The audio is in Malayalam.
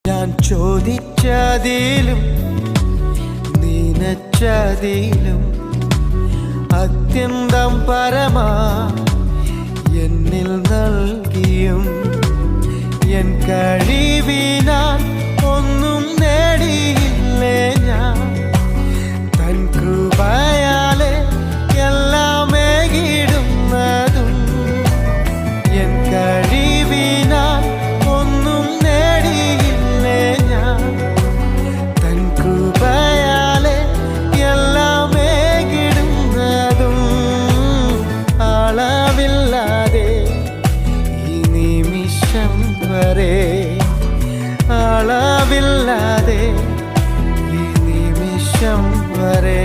ഞാൻ ചോദിച്ചതിലും നനച്ചതിലും അത്യന്തം പരമാ എന്നിൽ നൽകിയും എൻ കഴിവിനാൽ ഒന്നും നേടിയില്ലേ ഞാൻ. തൻ കൃപയാലെ എല്ലാം ഏകിടുന്നതും എൻ കഴിവിനാൽ ഒന്നും നേടിയില്ലേ ഞാൻ. തൻ കൃപയാലെ എല്ലാം ഏകിടുന്നതും അളവില്ലാതെ ഈ നിമിഷം വരെ, അളവില്ലാതെ ഈ നിമിഷം വരെ.